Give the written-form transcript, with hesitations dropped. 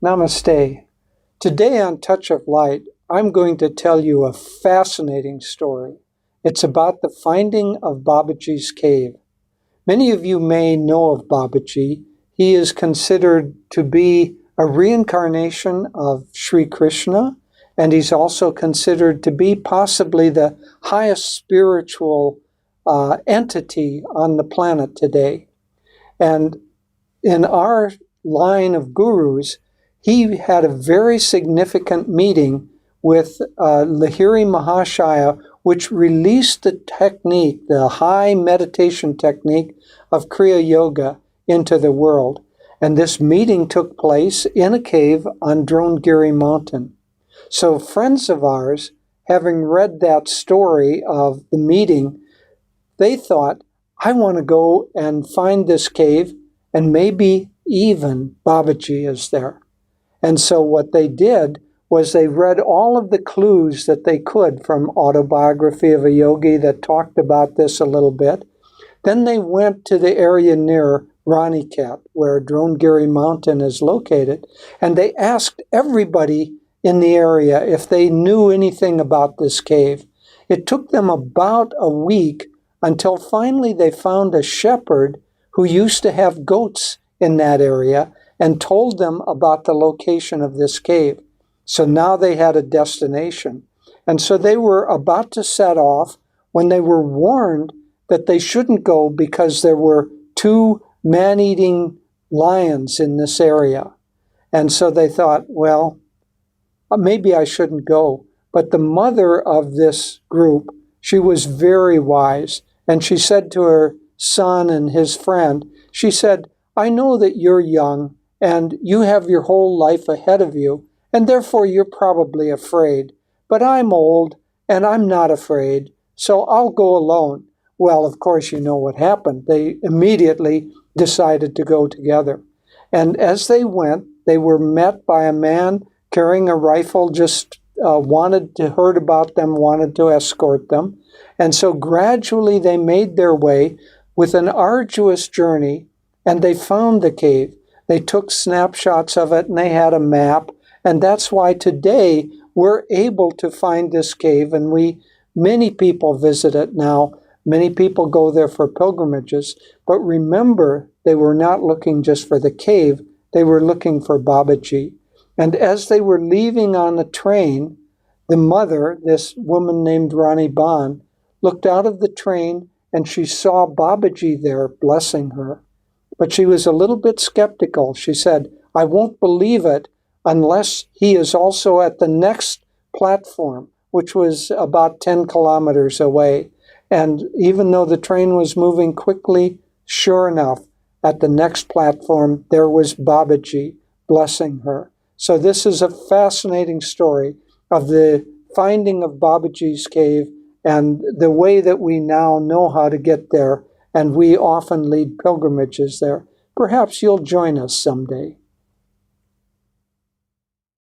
Namaste. Today on Touch of Light, I'm going to tell you a fascinating story. It's about the finding of Babaji's cave. Many of you may know of Babaji. He is considered to be a reincarnation of Sri Krishna, and he's also considered to be possibly the highest spiritual entity on the planet today. And in our line of gurus, he had a very significant meeting with Lahiri Mahashaya, which released the technique, the high meditation technique of Kriya Yoga into the world. And this meeting took place in a cave on Dronegiri Mountain. So friends of ours, having read that story of the meeting, they thought, I want to go and find this cave, and maybe even Babaji is there. And so what they did was they read all of the clues that they could from Autobiography of a Yogi that talked about this a little bit. Then they went to the area near Ranikat, where Dronegiri Mountain is located, and they asked everybody in the area if they knew anything about this cave. It took them about a week until finally they found a shepherd who used to have goats in that area and told them about the location of this cave. So now they had a destination. And so they were about to set off when they were warned that they shouldn't go because there were 2 man-eating lions in this area. And so they thought, well, maybe I shouldn't go. But the mother of this group, she was very wise. And she said to her son and his friend, she said, I know that you're young and you have your whole life ahead of you, and therefore you're probably afraid. But I'm old and I'm not afraid, so I'll go alone. Well, of course, you know what happened. They immediately decided to go together. And as they went, they were met by a man carrying a rifle, just heard about them, wanted to escort them. And so gradually they made their way with an arduous journey, and they found the cave. They took snapshots of it, and they had a map. And that's why today we're able to find this cave, and many people visit it now. Many people go there for pilgrimages. But remember, they were not looking just for the cave. They were looking for Babaji. And as they were leaving on the train, the mother, this woman named Rani Ban, looked out of the train and she saw Babaji there blessing her. But she was a little bit skeptical. She said, I won't believe it unless he is also at the next platform, which was about 10 kilometers away. And even though the train was moving quickly, sure enough, at the next platform, there was Babaji blessing her. So this is a fascinating story of the finding of Babaji's cave and the way that we now know how to get there, and we often lead pilgrimages there. Perhaps you'll join us someday.